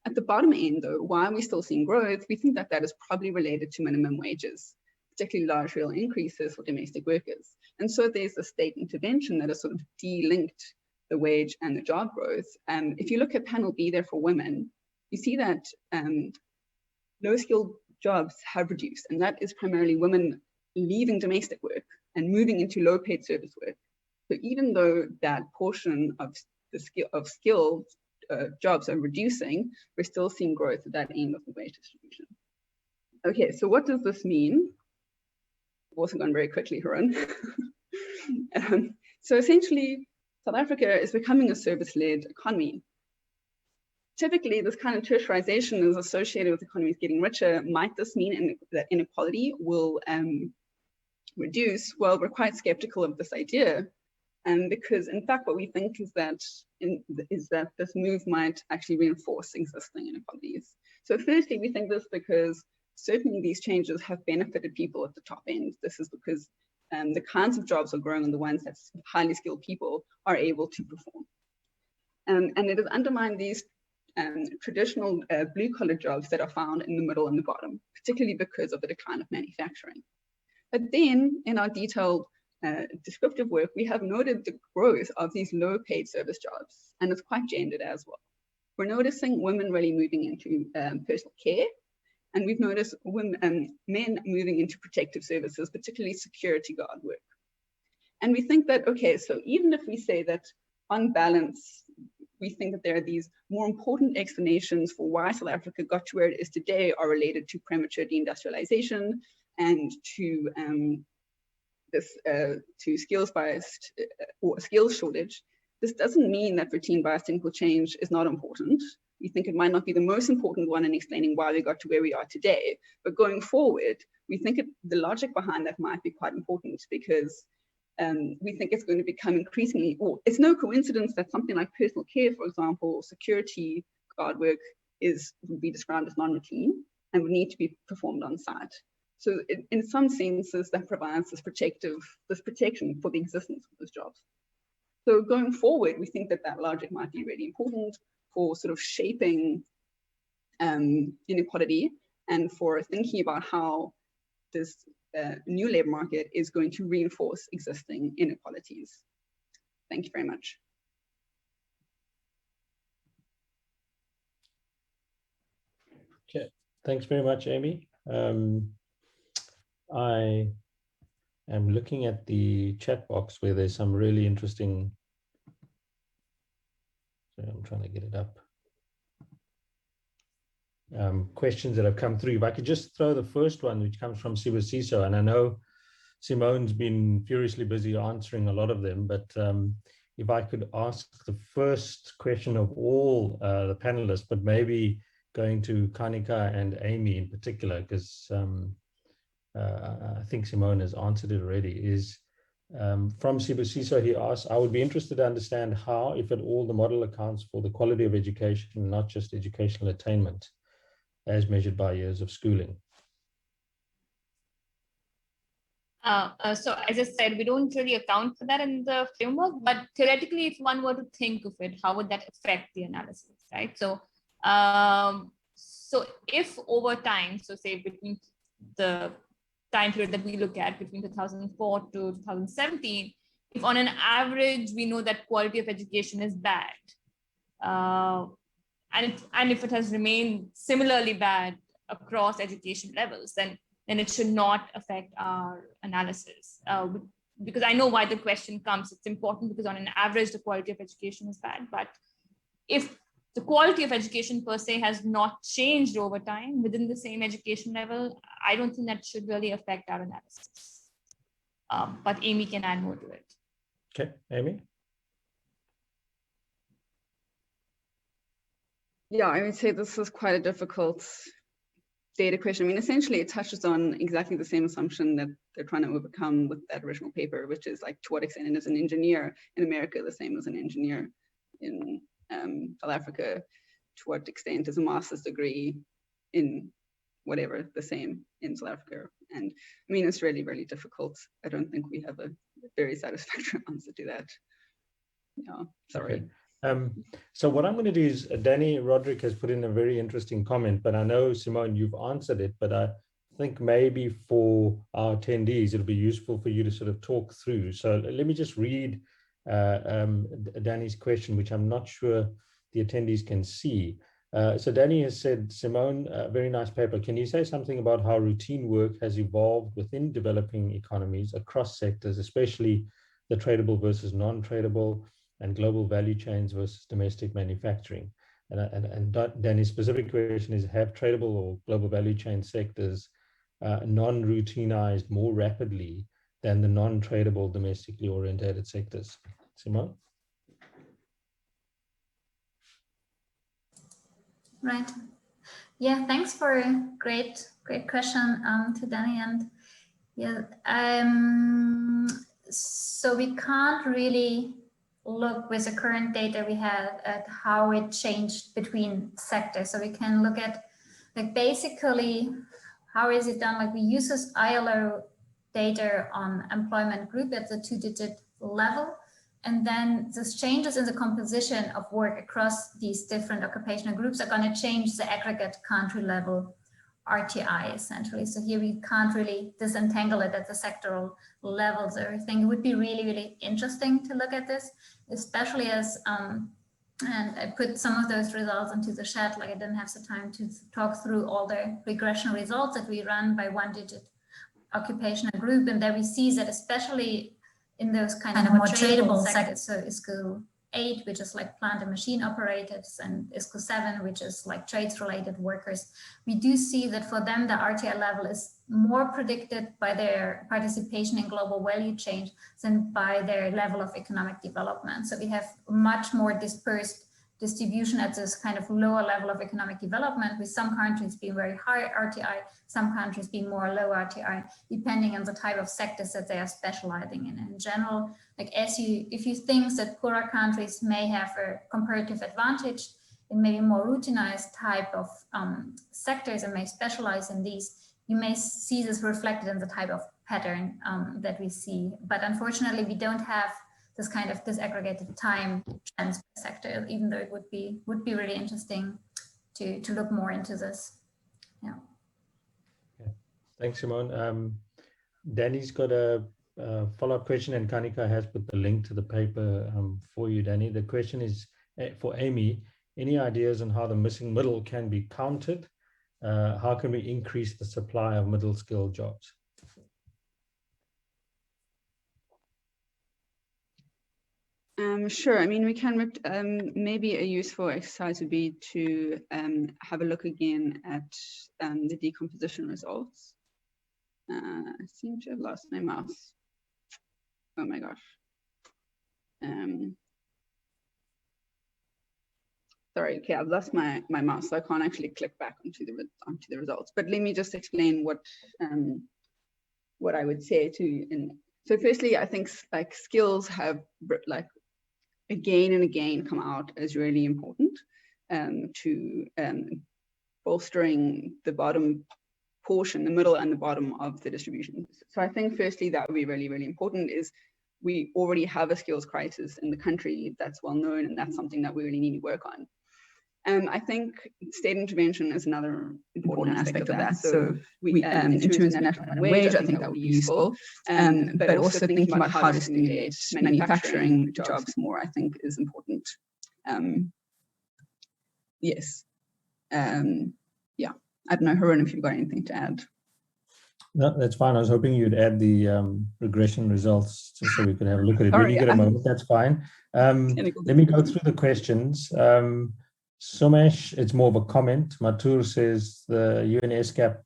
At the bottom end, though, why are we still seeing growth? We think that that is probably related to minimum wages, particularly large real increases for domestic workers. And so there's a state intervention that has sort of de-linked the wage and the job growth. If you look at panel B there for women, you see that low-skilled jobs have reduced, and that is primarily women leaving domestic work and moving into low-paid service work. So even though that portion of the skilled jobs are reducing, we're still seeing growth at that end of the wage distribution. Okay, so what does this mean? I've also gone very quickly, Haroon. So essentially, South Africa is becoming a service-led economy. Typically, this kind of tertiarization is associated with economies getting richer. Might this mean that inequality will reduce? Well, we're quite skeptical of this idea, because in fact, what we think is that this move might actually reinforce existing inequalities. So firstly, we think this because certainly these changes have benefited people at the top end. This is because the kinds of jobs are growing and the ones that highly skilled people are able to perform. And it has undermined these traditional blue-collar jobs that are found in the middle and the bottom, particularly because of the decline of manufacturing. But then in our detailed descriptive work, we have noted the growth of these low-paid service jobs, and it's quite gendered as well. We're noticing women really moving into personal care, and we've noticed women, men moving into protective services, particularly security guard work. And we think that, okay, so even if we say that on balance, we think that there are these more important explanations for why South Africa got to where it is today are related to premature deindustrialization and to skills biased or skills shortage. This doesn't mean that routine biased equal change is not important. We think it might not be the most important one in explaining why we got to where we are today, but going forward, we think the logic behind that might be quite important because we think it's going to become increasingly, or it's no coincidence that something like personal care, for example, or security guard work would be described as non-routine and would need to be performed on site. So in some senses, that provides this protection for the existence of those jobs. So going forward, we think that that logic might be really important for sort of shaping inequality and for thinking about how this new labor market is going to reinforce existing inequalities. Thank you very much. Okay, thanks very much, Amy. I am looking at the chat box where there's some really interesting, sorry, I'm trying to get it up. questions that have come through. If I could just throw the first one, which comes from Sibusiso, and I know Simone's been furiously busy answering a lot of them, but if I could ask the first question of all the panelists, but maybe going to Kanika and Amy in particular, because I think Simone has answered it already, is from Sibusiso, he asks, I would be interested to understand how, if at all, the model accounts for the quality of education, not just educational attainment, as measured by years of schooling. So as I said, we don't really account for that in the framework, but theoretically, if one were to think of it, how would that affect the analysis, right? So, so if over time, so say between the time period that we look at between 2004 to 2017, if on an average, we know that quality of education is bad, and if it has remained similarly bad across education levels, then it should not affect our analysis. Because I know why the question comes. It's important because on an average, the quality of education is bad. But if the quality of education per se has not changed over time within the same education level, I don't think that should really affect our analysis. But Amy can add more to it. Okay, Amy? Yeah, I would say this is quite a difficult data question. I mean, essentially, it touches on exactly the same assumption that they're trying to overcome with that original paper, which is like, to what extent is an engineer in America the same as an engineer in South Africa? To what extent is a master's degree in whatever the same in South Africa? And I mean, it's really, really difficult. I don't think we have a very satisfactory answer to that. Yeah, sorry. Okay. So what I'm going to do is, Danny Roderick has put in a very interesting comment, but I know, Simone, you've answered it, but I think maybe for our attendees, it'll be useful for you to sort of talk through. So let me just read Danny's question, which I'm not sure the attendees can see. So Danny has said, Simone, very nice paper. Can you say something about how routine work has evolved within developing economies across sectors, especially the tradable versus non-tradable, and global value chains versus domestic manufacturing? And Danny's specific question is, have tradable or global value chain sectors non-routinized more rapidly than the non-tradable domestically oriented sectors? Simone? Right. Yeah, thanks for a great question to Danny. And yeah, so we can't really look with the current data we have at how it changed between sectors. So we can look at, like, basically how is it done? Like, we use this ILO data on employment group at the 2-digit level, and then these changes in the composition of work across these different occupational groups are going to change the aggregate country level RTI, essentially. So here we can't really disentangle it at the sectoral levels or everything. It would be really, really interesting to look at this, especially as, and I put some of those results into the chat, like I didn't have the time to talk through all the regression results that we run by 1-digit occupational group. And there we see that especially in those kind of more tradable sectors, so ISCO 8, which is like plant and machine operators, and ISCO 7, which is like trades related workers, we do see that for them the RTI level is more predicted by their participation in global value chain than by their level of economic development. So we have much more dispersed distribution at this kind of lower level of economic development, with some countries being very high RTI, some countries being more low RTI, depending on the type of sectors that they are specializing in. In general, like if you think that poorer countries may have a comparative advantage in maybe more routinized type of sectors and may specialize in these, you may see this reflected in the type of pattern that we see. But unfortunately, we don't have this kind of disaggregated time trends per sector, even though it would be really interesting to look more into this. Yeah. Okay. Thanks, Simone. Danny's got a follow-up question, and Kanika has put the link to the paper for you, Danny. The question is for Amy. Any ideas on how the missing middle can be counted? How can we increase the supply of middle skill jobs? Sure. I mean, we can, maybe a useful exercise would be to have a look again at the decomposition results. I seem to have lost my mouse. Oh my gosh. Sorry, okay, I've lost my mouse, so I can't actually click back onto the results. But let me just explain what I would say to you. So firstly, I think like skills have like again and again come out as really important to bolstering the bottom portion, the middle and the bottom of the distribution. So I think firstly that would be really, really important is we already have a skills crisis in the country that's well known, and that's something that we really need to work on. I think state intervention is another important aspect of that. So we, in terms of national minimum wage, I think that would be useful. But also thinking about how to stimulate manufacturing jobs more, I think is important. Yes. Yeah, I don't know, Haroon, if you've got anything to add. No, that's fine. I was hoping you'd add the regression results just so we could have a look at it. When you get a moment, that's fine. Let me go through the questions. Somesh, it's more of a comment. Matur says the UNSCAP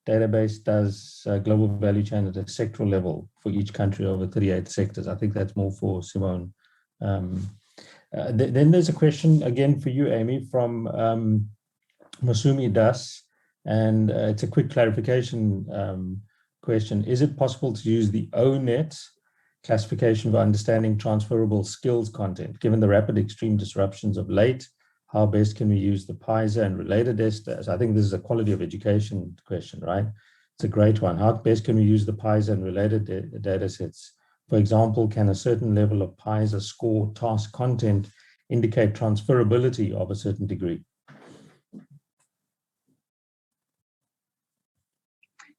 database does global value chain at a sectoral level for each country over 38 sectors. I think that's more for Simone. Then there's a question again for you, Amy, from Masumi Das. And it's a quick clarification question. Is it possible to use the ONET classification for understanding transferable skills content? Given the rapid extreme disruptions of late, how best can we use the PISA and related data? I think this is a quality of education question, right? It's a great one. How best can we use the PISA and related data sets? For example, can a certain level of PISA score task content indicate transferability of a certain degree?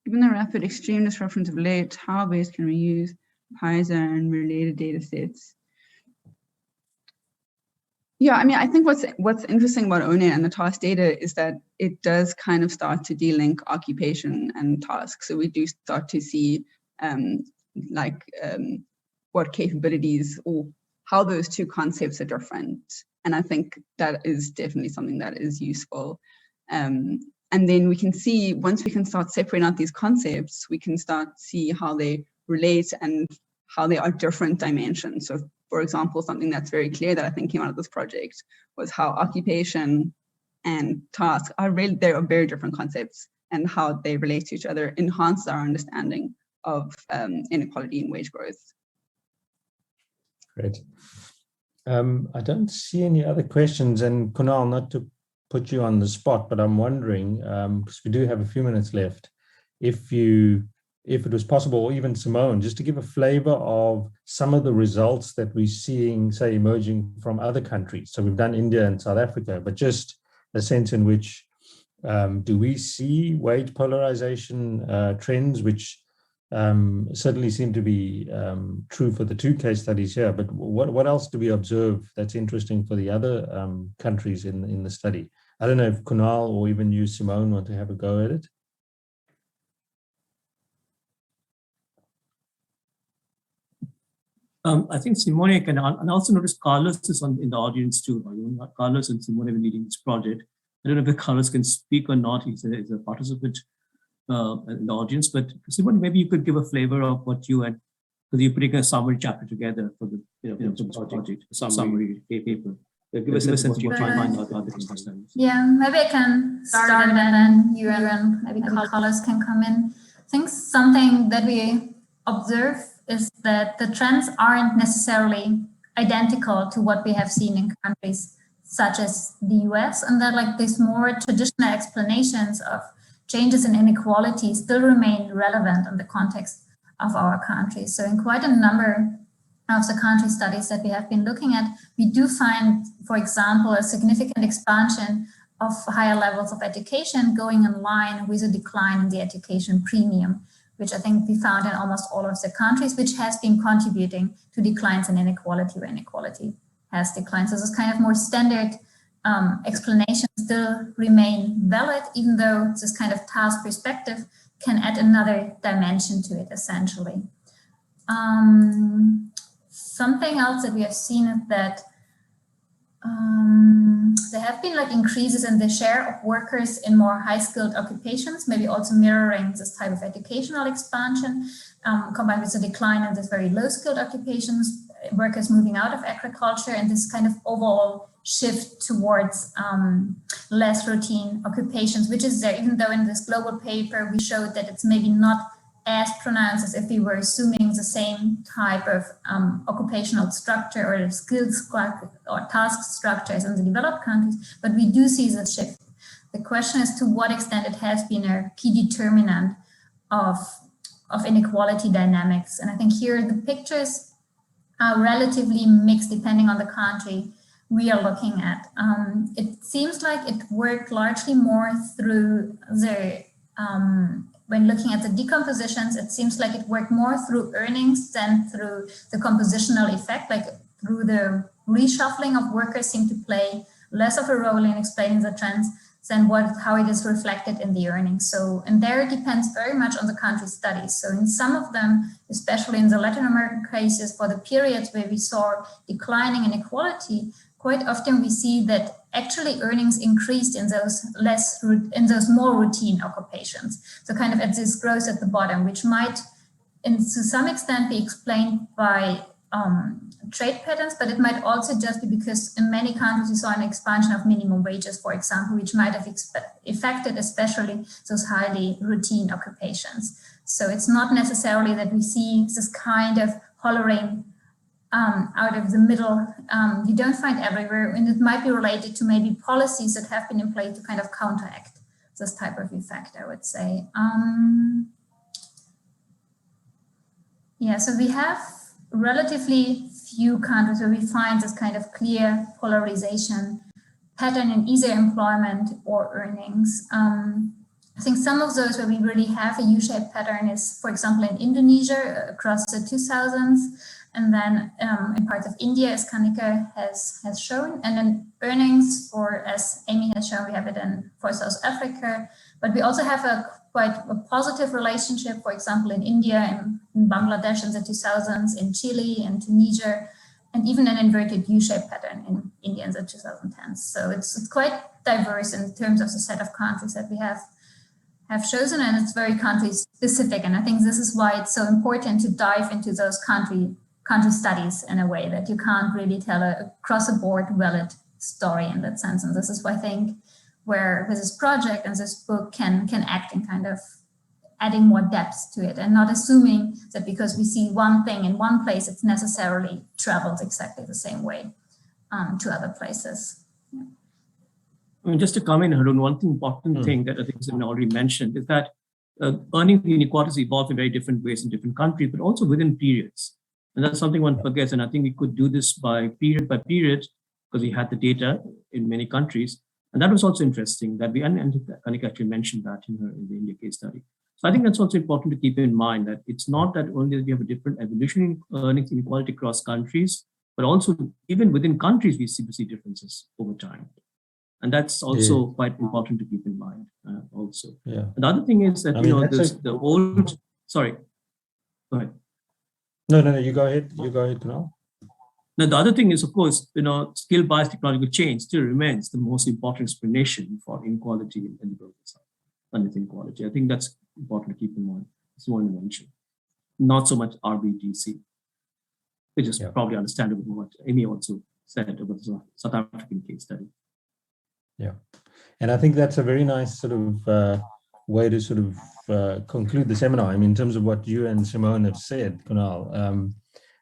Given the rapid extreme disruptions of late, how best can we use PISA and related data sets? Yeah, I mean, I think what's interesting about ONET and the task data is that it does kind of start to de-link occupation and task. So we do start to see what capabilities or how those two concepts are different. And I think that is definitely something that is useful. And then we can see, once we can start separating out these concepts, we can start to see how they relate and how they are different dimensions. So for example, something that's very clear that I think came out of this project was how occupation and task are really, they are very different concepts, and how they relate to each other enhance our understanding of inequality and wage growth. Great. I don't see any other questions, and Kunal, not to put you on the spot, but I'm wondering, because we do have a few minutes left, if it was possible, or even Simone, just to give a flavor of some of the results that we're seeing, say, emerging from other countries. So we've done India and South Africa, but just a sense in which do we see wage polarization trends, which certainly seem to be true for the two case studies here, but what else do we observe that's interesting for the other countries in the study? I don't know if Kunal or even you, Simone, want to have a go at it. I think Simone can, and also notice Carlos is in the audience too. Carlos and Simone have been leading this project. I don't know if Carlos can speak or not. He's a participant in the audience, but Simone, maybe you could give a flavor of what you had, because you're putting a summary chapter together for the project, summary paper. Give us a sense of what you find out about the case studies. Yeah, maybe I can start and then you and maybe Carlos can come in. I think something that we observe is that the trends aren't necessarily identical to what we have seen in countries such as the US, and that like these more traditional explanations of changes in inequality still remain relevant in the context of our countries. So in quite a number of the country studies that we have been looking at, we do find, for example, a significant expansion of higher levels of education going in line with a decline in the education premium, which I think we found in almost all of the countries, which has been contributing to declines in inequality, where inequality has declined. So this kind of more standard explanations still remain valid, even though this kind of task perspective can add another dimension to it, essentially. something else that we have seen is that there have been like increases in the share of workers in more high-skilled occupations, maybe also mirroring this type of educational expansion, combined with the decline in this very low-skilled occupations, workers moving out of agriculture, and this kind of overall shift towards less routine occupations, which is there, even though in this global paper we showed that it's maybe not as pronounced as if we were assuming the same type of occupational structure or skills or task structures in the developed countries, but we do see the shift. The question is to what extent it has been a key determinant of inequality dynamics. And I think here the pictures are relatively mixed depending on the country we are looking at. It seems like it worked largely more through the when looking at the decompositions, it seems like it worked more through earnings than through the compositional effect, like through the reshuffling of workers seem to play less of a role in explaining the trends than how it is reflected in the earnings. So, and there it depends very much on the country studies. So in some of them, especially in the Latin American cases, for the periods where we saw declining inequality, quite often we see that actually earnings increased in those more routine occupations. So kind of at this growth at the bottom, which might, to some extent, be explained by trade patterns, but it might also just be because in many countries we saw an expansion of minimum wages, for example, which might have affected especially those highly routine occupations. So it's not necessarily that we see this kind of hollowing out of the middle, you don't find everywhere, and it might be related to maybe policies that have been in place to kind of counteract this type of effect, I would say. Yeah, so we have relatively few countries where we find this kind of clear polarization pattern in either employment or earnings. I think some of those where we really have a U-shaped pattern is, for example, in Indonesia across the 2000s, and then in parts of India, as Kanika has shown, and then earnings, or as Amy has shown, we have it for South Africa, but we also have quite a positive relationship, for example, in India, in Bangladesh in the 2000s, in Chile and Tunisia, and even an inverted U-shaped pattern in India in the 2010s. So it's quite diverse in terms of the set of countries that we have chosen, and it's very country specific. And I think this is why it's so important to dive into those country studies in a way that you can't really tell a across-the-board valid story in that sense. And this is why I think where this project and this book can act in kind of adding more depth to it, and not assuming that because we see one thing in one place, it's necessarily travels exactly the same way to other places. Yeah. I mean, just to comment, Haroon, one important thing that I think Simone already mentioned is that earning inequalities evolve in very different ways in different countries, but also within periods. And that's something one forgets. And I think we could do this by period, because we had the data in many countries. And that was also interesting that and Kanika actually mentioned that in the India case study. So I think that's also important to keep in mind that it's not that only that we have a different evolution in earnings inequality across countries, but also even within countries, we see differences over time. And that's also quite important to keep in mind also. Yeah. The other thing is that, sorry, go ahead. No, you go ahead. You go ahead, Kunal. Now, the other thing is, of course, skill-biased technological change still remains the most important explanation for inequality in the global south and inequality. I think that's important to keep in mind. It's one to mention. Not so much RBTC, which is probably understandable what Amy also said about the South African case study. Yeah, and I think that's a very nice sort of way to sort of conclude the seminar. I mean, in terms of what you and Simone have said, Kunal,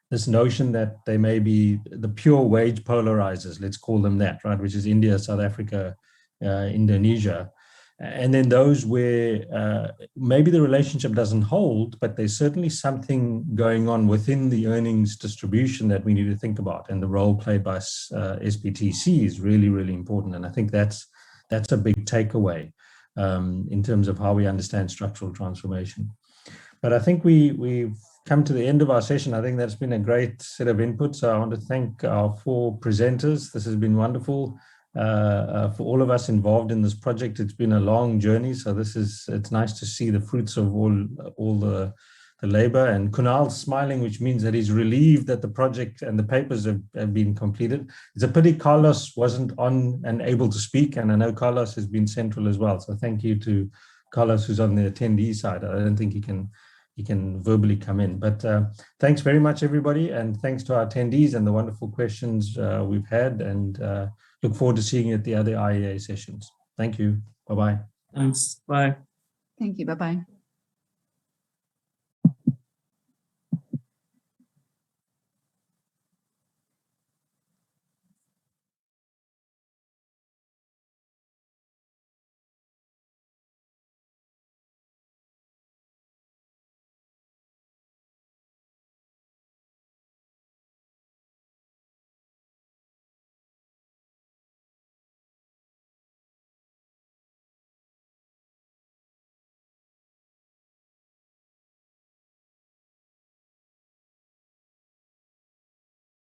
this notion that they may be the pure wage polarizers, let's call them that, right, which is India, South Africa, Indonesia, and then those where maybe the relationship doesn't hold, but there's certainly something going on within the earnings distribution that we need to think about, and the role played by SBTC is really, really important. And I think that's a big takeaway in terms of how we understand structural transformation. But I think we've come to the end of our session. I think that's been a great set of input. So I want to thank our 4 presenters. This has been wonderful. For all of us involved in this project, it's been a long journey. So it's nice to see the fruits of all the the labor, and Kunal's smiling, which means that he's relieved that the project and the papers have been completed. It's a pity Carlos wasn't on and able to speak, and I know Carlos has been central as well. So thank you to Carlos, who's on the attendee side. I don't think he can verbally come in, but thanks very much, everybody, and thanks to our attendees and the wonderful questions we've had, and look forward to seeing you at the other IEA sessions. Thank you. Bye-bye. Thanks. Bye. Thank you. Bye-bye.